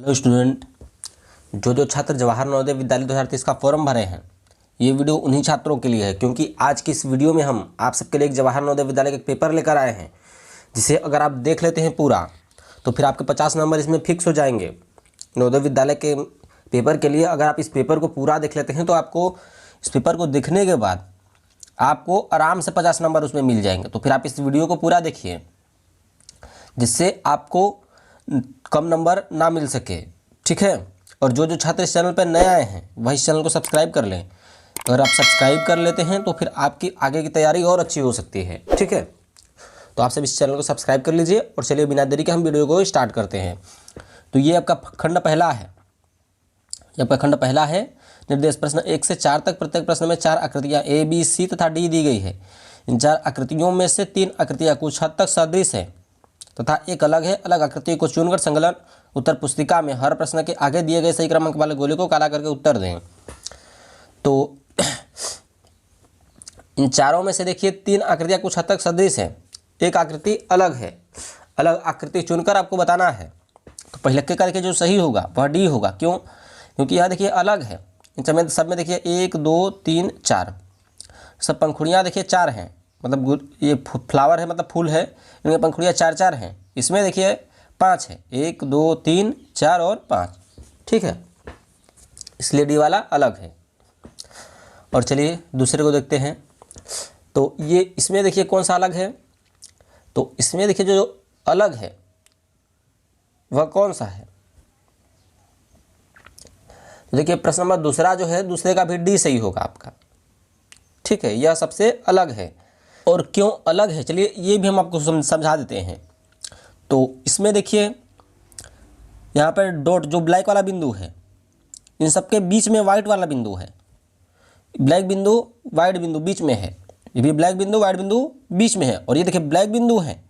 Hello student, जो छात्र जवाहर नवोदय विद्यालय 2023 का फॉर्म भरे हैं, ये वीडियो उन्हीं छात्रों के लिए है क्योंकि आज की इस वीडियो में हम आप सबके लिए एक जवाहर नवोदय विद्यालय का पेपर लेकर आए हैं, जिसे अगर आप देख लेते हैं पूरा तो फिर आपके 50 नंबर इसमें फिक्स हो जाएंगे। नवोदय विद्यालय के पेपर के लिए अगर आप इस पेपर को पूरा देख लेते हैं तो आपको इस पेपर को देखने के बाद आपको आराम से 50 नंबर उसमें मिल जाएंगे। तो फिर आप इस वीडियो को पूरा देखिए, जिससे आपको कम नंबर ना मिल सके, ठीक है। और जो छात्र इस चैनल पर नए आए हैं वह इस चैनल को सब्सक्राइब कर लें। अगर आप सब्सक्राइब कर लेते हैं तो फिर आपकी आगे की तैयारी और अच्छी हो सकती है, ठीक है। तो आप सब इस चैनल को सब्सक्राइब कर लीजिए और चलिए बिना देरी के हम वीडियो को स्टार्ट करते हैं। तो ये आपका खंड पहला है। ये आपका खंड पहला है। निर्देश प्रश्न 1 से 4 तक। प्रत्येक प्रश्न में 4 आकृतियाँ ए, बी, सी तथा डी दी गई है। इन 4 आकृतियों में से 3 आकृतियाँ कुछ हद तक सदृश है तथा एक अलग है। अलग आकृति को चुनकर संकलन उत्तर पुस्तिका में हर प्रश्न के आगे दिए गए सही क्रमांक वाले गोले को काला करके उत्तर दें। तो इन चारों में से देखिए 3 आकृतियां कुछ हद तक सदृश है, एक आकृति अलग है। अलग आकृति चुनकर आपको बताना है। तो पहले का देखिए जो सही होगा वह डी होगा। क्यों? क्योंकि यह देखिए अलग है। इन सब में देखिए 1 2 3 4 सब पंखुड़ियाँ देखिए 4 हैं, मतलब ये फ्लावर है, मतलब फूल है, इनमें पंखुड़ियाँ 4 हैं। इसमें देखिए 5 है, 1 2 3 4 और 5, ठीक है। इसलिए डी वाला अलग है। और चलिए दूसरे को देखते हैं। तो ये इसमें देखिए कौन सा अलग है। तो इसमें देखिए जो अलग है वह कौन सा है। तो देखिए प्रश्न नंबर दूसरा जो है, दूसरे का भी डी सही होगा आपका, ठीक है। यह सबसे अलग है। और क्यों अलग है चलिए ये भी हम आपको समझा देते हैं। तो इसमें देखिए यहाँ पर डॉट जो ब्लैक वाला बिंदु है, इन सबके बीच में वाइट वाला बिंदु है। ब्लैक बिंदु वाइट बिंदु बीच में है। ये भी ब्लैक बिंदु वाइट बिंदु बीच में है। और ये देखिए ब्लैक बिंदु है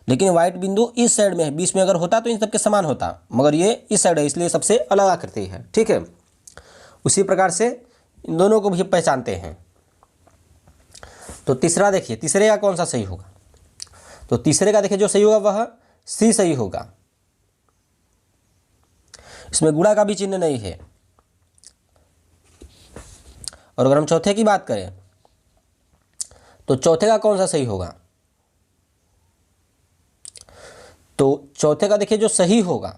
लेकिन वाइट बिंदु इस साइड में है। बीच में अगर होता तो इन सबके समान होता, मगर ये इस साइड है, इसलिए सबसे अलग आकृति है, ठीक है। उसी प्रकार से इन दोनों को भी पहचानते हैं। तो तीसरा देखिए, तीसरे का कौन सा सही होगा। तो तीसरे का देखिए जो सही होगा वह सी सही होगा। इसमें गुणा का भी चिन्ह नहीं है। और अगर हम चौथे की बात करें तो चौथे का कौन सा सही होगा। तो चौथे का देखिए जो सही होगा,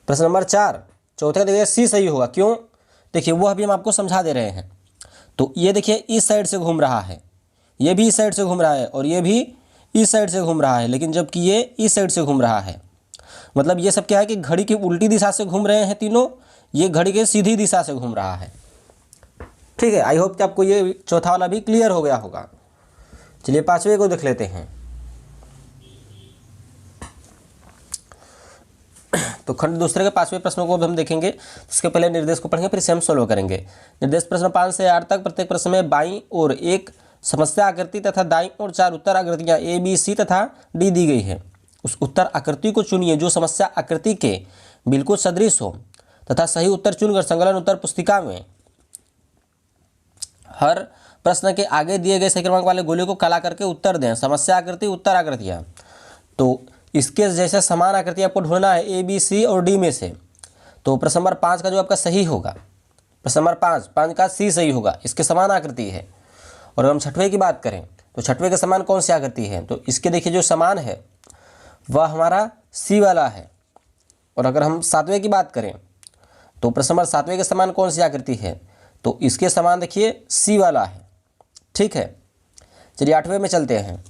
प्रश्न नंबर 4, चौथे का देखिए सी सही होगा। क्यों? देखिए वो अभी हम आपको समझा दे रहे हैं। तो ये देखिए इस साइड से घूम रहा है, ये भी इस साइड से घूम रहा है और ये भी इस साइड से घूम रहा है, लेकिन जबकि ये इस साइड से घूम रहा है। मतलब ये सब क्या है कि घड़ी की उल्टी दिशा से घूम रहे हैं तीनों, ये घड़ी के सीधी दिशा से घूम रहा है, ठीक है। आई होप कि आपको ये चौथा वाला भी क्लियर हो गया होगा। चलिए पांचवे को देख लेते हैं। तो खंड दूसरे के 5वें प्रश्नों को भी हम देखेंगे। उसके पहले निर्देश को पढ़ेंगे, फिर से हम सोल्व करेंगे। निर्देश प्रश्न 5 से 8 तक। प्रत्येक प्रश्न में बाईं ओर एक समस्या आकृति तथा दाईं ओर 4 उत्तर आकृतियां ए, बी, सी तथा डी दी गई है। उस उत्तर आकृति को चुनिए जो समस्या आकृति के बिल्कुल सदृश हो तथा सही उत्तर चुनकर संकलन उत्तर पुस्तिका में हर प्रश्न के आगे दिए गए सही क्रमांक वाले गोले को काला करके उत्तर दें। समस्या आकृति, उत्तर आकृतियां। तो इसके जैसे समान आकृति आपको ढूंढना है ए, बी, सी और डी में से। तो प्रश्न नंबर 5 का जो आपका सही होगा, प्रश्न नंबर 5 का सी सही होगा, इसके समान आकृति है। और अगर हम छठवें की बात करें तो छठवें के समान कौन सी आकृति है। तो इसके देखिए जो समान है वह हमारा सी वाला है। और अगर हम 7वें की बात करें तो प्रश्न नंबर 7वें के समान कौन सी आकृति है। तो इसके समान देखिए सी वाला है, ठीक है। चलिए 8वें में चलते हैं।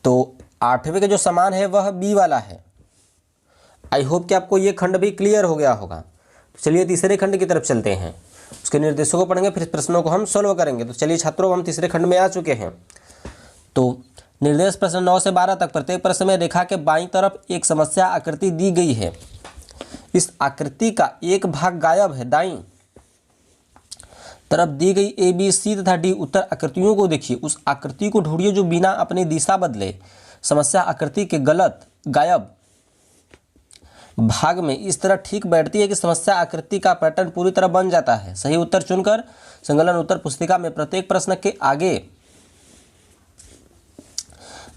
तो 8वें के जो समान है वह बी वाला है। आई होप कि आपको ये खंड भी क्लियर हो गया होगा। तो चलिए तीसरे खंड की तरफ चलते हैं। उसके निर्देशों को पढ़ेंगे, फिर प्रश्नों को हम सॉल्व करेंगे। तो चलिए छात्रों, हम तीसरे खंड में आ चुके हैं। तो निर्देश प्रश्न 9 से 12 तक। प्रत्येक प्रश्न में रेखा के बाईं तरफ एक समस्या आकृति दी गई है। इस आकृति का एक भाग गायब है। दाईं तरफ दी गई ए, बी, सी तथा डी उत्तर आकृतियों को देखिए। उस आकृति को ढूंढिए जो बिना अपनी दिशा बदले समस्या आकृति के गलत गायब भाग में इस तरह ठीक बैठती है कि समस्या आकृति का पैटर्न पूरी तरह बन जाता है। सही उत्तर चुनकर संकलन उत्तर पुस्तिका में प्रत्येक प्रश्न के आगे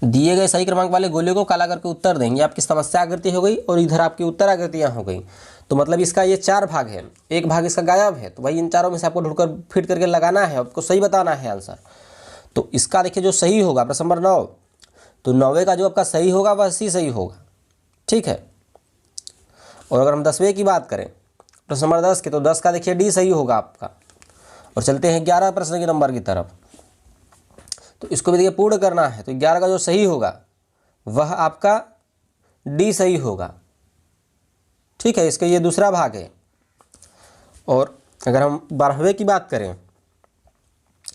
दिए गए सही क्रमांक वाले गोले को काला करके उत्तर देंगे। आपकी समस्या आकृति हो गई और इधर आपकी उत्तर आकृतियाँ हो गई। तो मतलब इसका ये 4 भाग है, एक भाग इसका गायब है, तो भाई इन चारों में से आपको ढूंढकर फिट करके लगाना है, आपको सही बताना है आंसर। तो इसका देखिए जो सही होगा प्रश्न नंबर 9, तो 9वें का जो आपका सही होगा वह सी सही होगा, ठीक है। और अगर हम 10वें की बात करें प्रश्न नंबर 10 के, तो 10 का देखिए डी सही होगा आपका। और चलते हैं 11 प्रश्न के नंबर की तरफ। तो इसको भी देखिए पूर्ण करना है, तो 11 का जो सही होगा वह आपका डी सही होगा, ठीक है। इसका ये दूसरा भाग है। और अगर हम 12वें की बात करें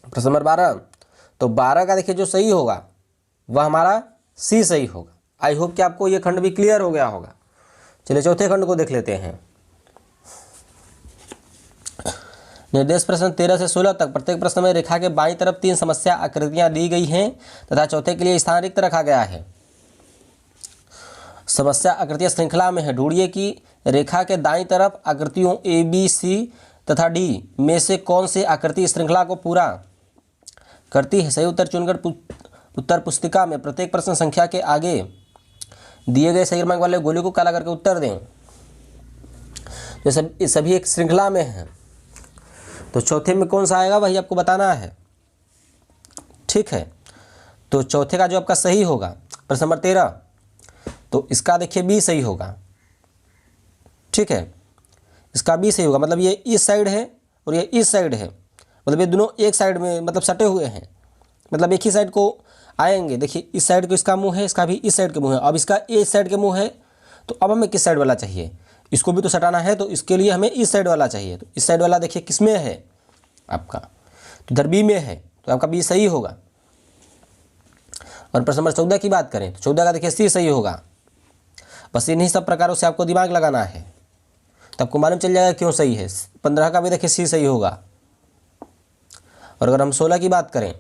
प्रश्न नंबर 12, तो 12 का देखिए जो सही होगा वह हमारा सी सही होगा। आई होप कि आपको ये खंड भी क्लियर हो गया होगा। चलिए चौथे खंड को देख लेते हैं। निर्देश प्रश्न 13 से 16 तक प्रत्येक प्रश्न में रेखा के बाईं तरफ 3 समस्या आकृतियां दी गई हैं तथा चौथे के लिए स्थान रिक्त रखा गया है। समस्या आकृतियां श्रृंखला में है। ढूंढिए कि रेखा के दाईं तरफ आकृतियों ए बी सी तथा डी में से कौन सी आकृति श्रृंखला को पूरा करती है। सही उत्तर चुनकर उत्तर पुस्तिका में प्रत्येक प्रश्न संख्या के आगे दिए गए सही क्रमांक वाले गोले को काला करके उत्तर दें। जैसे सभी एक श्रृंखला में है, तो चौथे में कौन सा आएगा वही आपको बताना है, ठीक है। तो चौथे का जो आपका सही होगा प्रश्न नंबर 13, तो इसका देखिए बी सही होगा, ठीक है। इसका बी सही होगा, मतलब ये इस साइड है और ये इस साइड है, मतलब ये दोनों एक साइड में मतलब सटे हुए हैं, मतलब एक ही साइड को आएंगे। देखिए इस साइड को इसका मुंह है, इसका भी इस साइड के मुंह है। अब इसका इस साइड के मुंह है, तो अब हमें किस साइड वाला चाहिए, इसको भी तो सटाना है, तो इसके लिए हमें इस साइड वाला चाहिए। तो इस साइड वाला देखिए किस में है आपका, तो इधर बी में है, तो आपका बी सही होगा। और प्रश्न नंबर 14 की बात करें, तो 14 का देखिए सी सही होगा। बस इन्हीं सब प्रकारों से आपको दिमाग लगाना है, तो आपको मालूम चल जाएगा क्यों सही है। 15 का भी देखिए सी सही होगा। और अगर हम 16 की बात करें,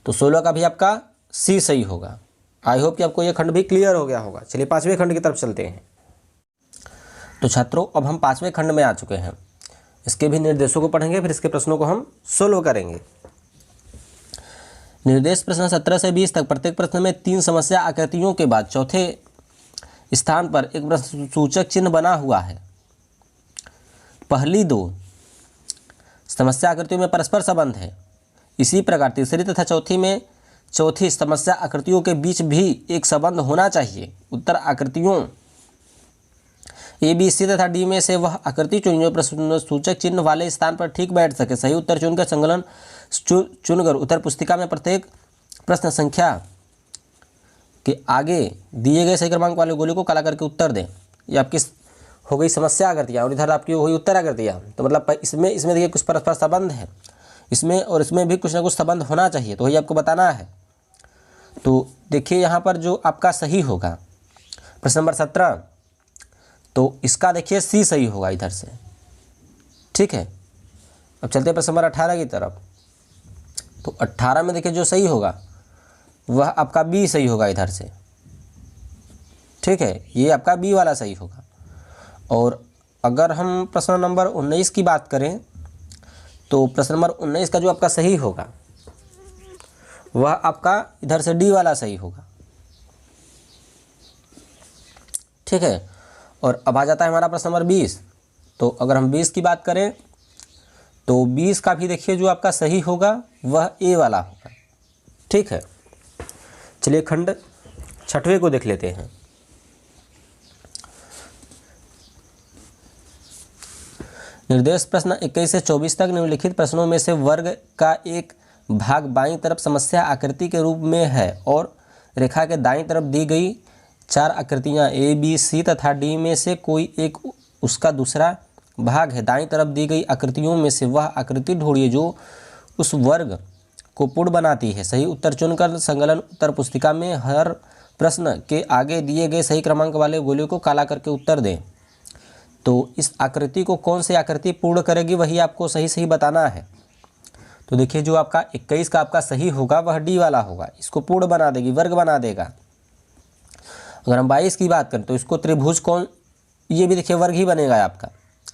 तो 16 का भी आपका सी सही होगा। आई होप कि आपको ये खंड भी क्लियर हो गया होगा। चलिए 5वें खंड की तरफ चलते हैं। तो छात्रों अब हम 5वें खंड में आ चुके हैं। इसके भी निर्देशों को पढ़ेंगे, फिर इसके प्रश्नों को हम सोल्व करेंगे। निर्देश प्रश्न 17 से 20 तक प्रत्येक प्रश्न में 3 समस्या आकृतियों के बाद चौथे स्थान पर एक प्रश्न सूचक चिन्ह बना हुआ है। पहली 2 समस्या आकृतियों में परस्पर संबंध है। इसी प्रकार तीसरी तथा चौथी समस्या आकृतियों के बीच भी एक संबंध होना चाहिए। उत्तर आकृतियों ए बी सी तथा डी में से वह आकृति चुनिए प्रश्न सूचक चिन्ह वाले स्थान पर ठीक बैठ सके। सही उत्तर चुनकर संकलन चुनकर उत्तर पुस्तिका में प्रत्येक प्रश्न संख्या के आगे दिए गए सही क्रमांक वाले गोले को काला करके उत्तर दें। ये आपकी हो गई समस्या आकृतियाँ और इधर आपकी हो गई उत्तर आकृतियाँ। तो मतलब इसमें देखिए कुछ परस्पर संबंध है, इसमें और इसमें भी कुछ ना कुछ संबंध होना चाहिए, तो वही आपको बताना है। तो देखिए यहाँ पर जो आपका सही होगा प्रश्न नंबर 17, तो इसका देखिए सी सही होगा इधर से, ठीक है। अब चलते हैं प्रश्न नंबर 18 की तरफ। तो 18 में देखिए जो सही होगा वह आपका बी सही होगा इधर से, ठीक है। ये आपका बी वाला सही होगा। और अगर हम प्रश्न नंबर 19 की बात करें, तो प्रश्न नंबर 19 का जो आपका सही होगा वह आपका इधर से डी वाला सही होगा, ठीक है। और अब आ जाता है हमारा प्रश्न नंबर 20। तो अगर हम 20 की बात करें, तो 20 का भी देखिए जो आपका सही होगा वह ए वाला होगा, ठीक है। चलिए खंड 6वें को देख लेते हैं। निर्देश प्रश्न 21 से 24 तक निम्नलिखित प्रश्नों में से वर्ग का एक भाग बाईं तरफ समस्या आकृति के रूप में है और रेखा के दाईं तरफ दी गई 4 आकृतियां ए बी सी तथा डी में से कोई एक उसका दूसरा भाग है। दाईं तरफ दी गई आकृतियों में से वह आकृति ढूंढिए जो उस वर्ग को पूर्ण बनाती है। सही उत्तर चुनकर संकलन उत्तर पुस्तिका में हर प्रश्न के आगे दिए गए सही क्रमांक वाले गोले को काला करके उत्तर दें। तो इस आकृति को कौन सी आकृति पूर्ण करेगी वही आपको सही बताना है। तो देखिए जो आपका 21 का आपका सही होगा वह डी वाला होगा, इसको पूर्ण बना देगी, वर्ग बना देगा। अगर हम 22 की बात करें तो इसको त्रिभुज कौन, ये भी देखिए वर्ग ही बनेगा आपका,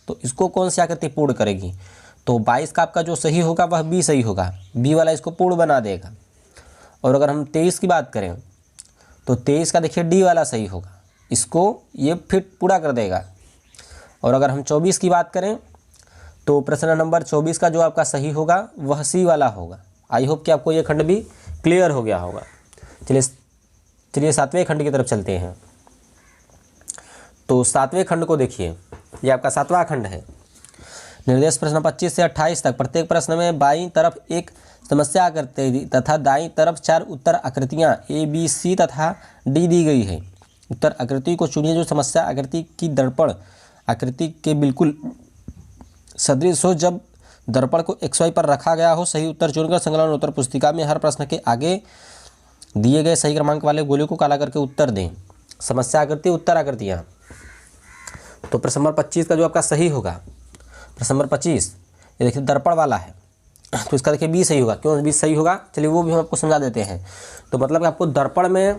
तो इसको कौन सी आकृति पूर्ण करेगी। तो 22 का आपका जो सही होगा वह बी सही होगा, बी वाला इसको पूर्ण बना देगा। और अगर हम 23 की बात करें तो 23 का देखिए डी वाला सही होगा, इसको ये फिट पूरा कर देगा। और अगर हम 24 की बात करें तो प्रश्न नंबर 24 का जो आपका सही होगा वह सी वाला होगा। आई होप कि आपको ये खंड भी क्लियर हो गया होगा। चलिए 7वें खंड की तरफ चलते हैं। तो 7वें खंड को देखिए, ये आपका 7वां खंड है। निर्देश प्रश्न 25 से 28 तक प्रत्येक प्रश्न में बाईं तरफ एक समस्या आकृति तथा दाईं तरफ 4 उत्तर आकृतियाँ ए बी सी तथा डी दी गई है। उत्तर आकृति को चुनिए जो समस्या आकृति की दर्पण आकृति के बिल्कुल सदृश हो। जब दर्पण को XY पर रखा गया हो, सही उत्तर चुनकर संकलन उत्तर पुस्तिका में हर प्रश्न के आगे दिए गए सही क्रमांक वाले गोले को काला करके उत्तर दें। समस्या आकृति, उत्तर आकृतियाँ। तो प्रश्न नंबर 25 का जो आपका सही होगा, प्रश्न नंबर 25 ये देखिए दर्पण वाला है, तो इसका देखिए बी सही होगा। क्यों बी सही होगा, चलिए वो भी हम आपको समझा देते हैं। तो मतलब कि आपको दर्पण में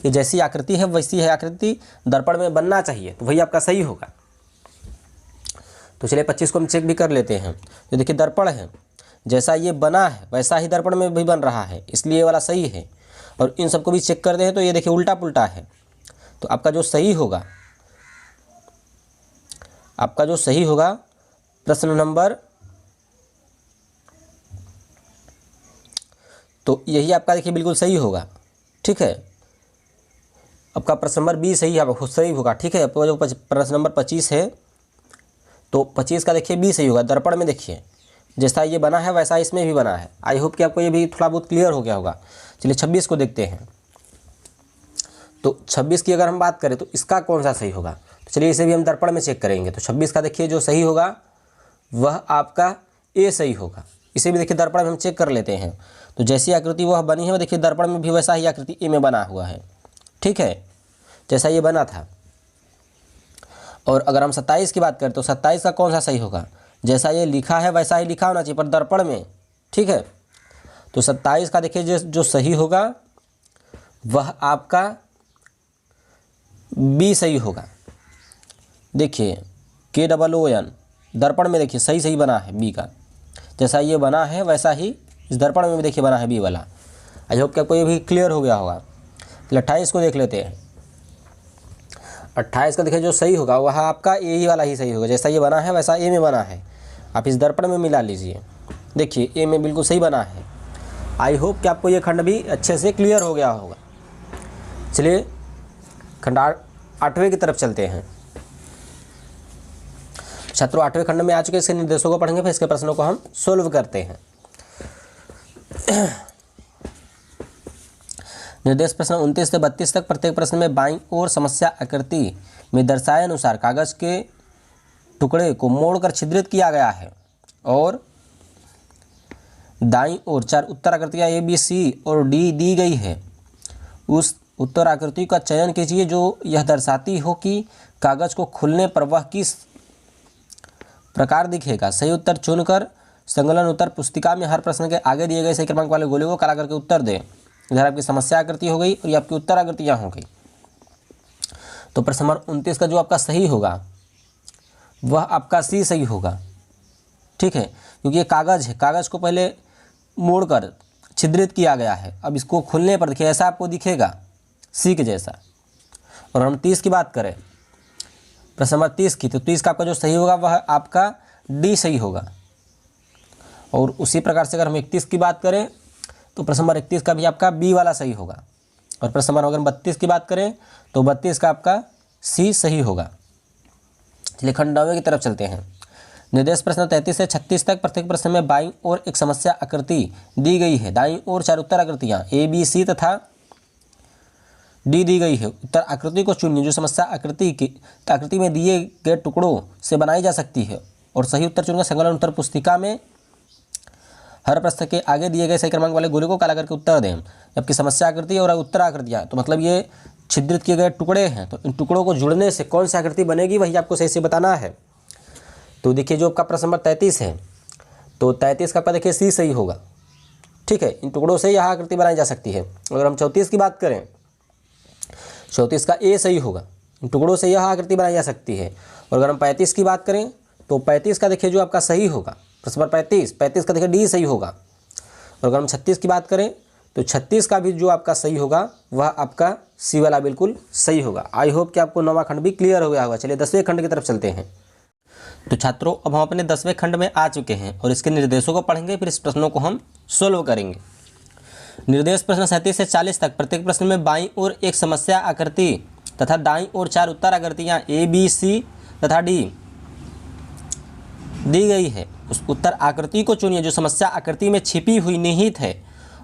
ये जैसी आकृति है वैसी है आकृति दर्पण में बनना चाहिए, तो वही आपका सही होगा। तो चलिए 25 को हम चेक भी कर लेते हैं। तो देखिए दर्पण है, जैसा ये बना है वैसा ही दर्पण में भी बन रहा है, इसलिए ये वाला सही है। और इन सबको भी चेक करते हैं तो ये देखिए उल्टा पुल्टा है। तो आपका जो सही होगा, आपका जो सही होगा प्रश्न नंबर, तो यही आपका देखिए बिल्कुल सही होगा। ठीक है, आपका प्रश्न नंबर बी सही होगा। ठीक है, आपका जो प्रश्न नंबर 25 है तो 25 का देखिए बी सही होगा। दर्पण में देखिए जैसा ये बना है वैसा इसमें भी बना है। आई होप कि आपको ये भी थोड़ा बहुत क्लियर हो गया होगा। चलिए 26 को देखते हैं। तो 26 की अगर हम बात करें तो इसका कौन सा सही होगा, तो चलिए इसे भी हम दर्पण में चेक करेंगे। तो 26 का देखिए जो सही होगा वह आपका ए सही होगा। इसे भी देखिए दर्पण में हम चेक कर लेते हैं। तो जैसी आकृति वह बनी है वो देखिए दर्पण में भी वैसा ही आकृति ए में बना हुआ है। ठीक है, जैसा ये बना था। और अगर हम 27 की बात करें तो 27 का कौन सा सही होगा, जैसा ये लिखा है वैसा ही लिखा होना चाहिए पर दर्पण में। ठीक है, तो 27 का देखिए जो सही होगा वह आपका बी सही होगा। देखिए KOON दर्पण में देखिए सही बना है बी का, जैसा ये बना है वैसा ही इस दर्पण में भी देखिए बना है बी वाला। आई होप कि आपको ये भी क्लियर हो गया होगा। तो 28 को देख लेते हैं। 28 का देखिए जो सही होगा वह आपका ए ही वाला ही सही होगा। जैसा ये बना है वैसा ए में बना है, आप इस दर्पण में मिला लीजिए। देखिए ए में बिल्कुल सही बना है। आई होप कि आपको ये खंड भी अच्छे से क्लियर हो गया होगा। चलिए खंड 8वें की तरफ चलते हैं। छात्रों 8वें खंड में आ चुके, इसके निर्देशों को पढ़ेंगे, फिर इसके प्रश्नों को हम सोल्व करते हैं। निर्देश प्रश्न 29 से 32 तक प्रत्येक प्रश्न में बाईं ओर समस्या आकृति में दर्शाए अनुसार कागज के टुकड़े को मोड़कर छिद्रित किया गया है और दाईं ओर 4 उत्तर आकृतियाँ ए बी सी और डी दी गई है। उस उत्तर आकृति का चयन कीजिए जो यह दर्शाती हो कि कागज को खुलने पर वह किस प्रकार दिखेगा। सही उत्तर चुनकर संकलन उत्तर पुस्तिका में हर प्रश्न के आगे दिए गए सही क्रमांक वाले गोले को काला करके उत्तर दें। इधर आपकी समस्या आकृति हो गई और ये आपकी उत्तर आकृतियाँ हो गई। तो प्रश्न नंबर 29 का जो आपका सही होगा वह आपका सी सही होगा। ठीक है, क्योंकि ये कागज़ है, कागज़ को पहले मोड़कर छिद्रित किया गया है। अब इसको खुलने पर देखिए ऐसा आपको दिखेगा सी के जैसा। और हम 30 की बात करें, प्रश्न नंबर 30 की, तो 30 का आपका जो सही होगा वह आपका डी सही होगा। और उसी प्रकार से अगर हम 31 की बात करें तो प्रश्न नंबर 31 का भी आपका बी वाला सही होगा। और प्रश्न नंबर अगर 32 की बात करें तो 32 का आपका सी सही होगा। चलिए खंड 9 की तरफ चलते हैं। निर्देश प्रश्न 33 से 36 तक प्रत्येक प्रश्न में बाईं ओर एक समस्या आकृति दी गई है। दाईं ओर 4 उत्तर आकृतियाँ ए बी सी तथा डी दी गई है। उत्तर आकृति को चुनिए जो समस्या आकृति में दिए गए टुकड़ों से बनाई जा सकती है और सही उत्तर चुनकर संकलन उत्तर पुस्तिका में हर प्रश्न के आगे दिए गए सही क्रमांक वाले गोले को काला करके उत्तर दें। जबकि समस्या आकृति और उत्तर आकृतियाँ, तो मतलब ये छिद्रित किए गए टुकड़े हैं, तो इन टुकड़ों को जुड़ने से कौन सी आकृति बनेगी वही आपको सही से बताना है। तो देखिए जो आपका प्रश्न नंबर 33 है, तो 33 का आपका देखिए सी सही होगा। ठीक है, इन टुकड़ों से यह आकृति बनाई जा सकती है। अगर हम 34 की बात करें, 34 का ए सही होगा, इन टुकड़ों से यह आकृति बनाई जा सकती है। और अगर हम 35 की बात करें तो 35 का देखिए जो आपका सही होगा, प्रश्न नंबर 35 का देखिए डी सही होगा। और अगर हम 36 की बात करें तो 36 का भी जो आपका सही होगा वह आपका सी वाला बिल्कुल सही होगा। आई होप कि आपको 9वां खंड भी क्लियर हो गया होगा। चलिए 10वें खंड की तरफ चलते हैं। तो छात्रों अब हम अपने 10वें खंड में आ चुके हैं और इसके निर्देशों को पढ़ेंगे, फिर इस प्रश्नों को हम सोल्व करेंगे। निर्देश प्रश्न 37 से 40 तक प्रत्येक प्रश्न में बाईं ओर एक समस्या आकृति तथा दाईं ओर 4 उत्तर आकृतियाँ ए, बी, सी तथा डी दी गई है। उस उत्तर आकृति को चुनिए जो समस्या आकृति में छिपी हुई निहित है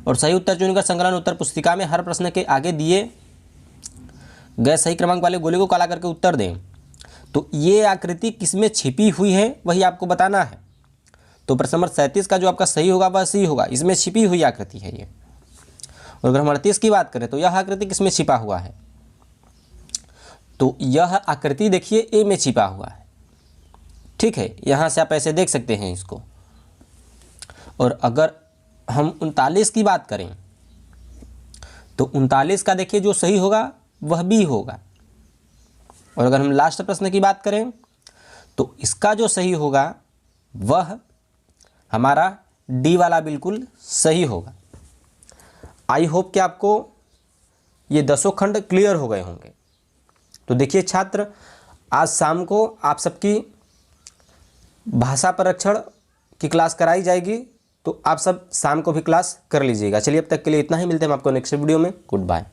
और सही उत्तर चुनकर संकलन उत्तर पुस्तिका में हर प्रश्न के आगे दिए गए सही क्रमांक वाले गोले को काला करके उत्तर दें। तो ये आकृति किसमें छिपी हुई है वही आपको बताना है। तो प्रश्न नंबर 37 का जो आपका सही होगा वह सी होगा, इसमें छिपी हुई आकृति है ये। और अगर हम 38 की बात करें तो यह आकृति किसमें छिपा हुआ है, तो यह आकृति देखिए ए में छिपा हुआ है। ठीक है, यहाँ से आप ऐसे देख सकते हैं इसको। और अगर हम 39 की बात करें तो 39 का देखिए जो सही होगा वह बी होगा। और अगर हम लास्ट प्रश्न की बात करें तो इसका जो सही होगा वह हमारा डी वाला बिल्कुल सही होगा। आई होप कि आपको ये 10 खंड क्लियर हो गए होंगे। तो देखिए छात्र, आज शाम को आप सबकी भाषा परीक्षण की क्लास कराई जाएगी, तो आप सब शाम को भी क्लास कर लीजिएगा। चलिए अब तक के लिए इतना ही, मिलते हैं हम आपको नेक्स्ट वीडियो में। Good bye.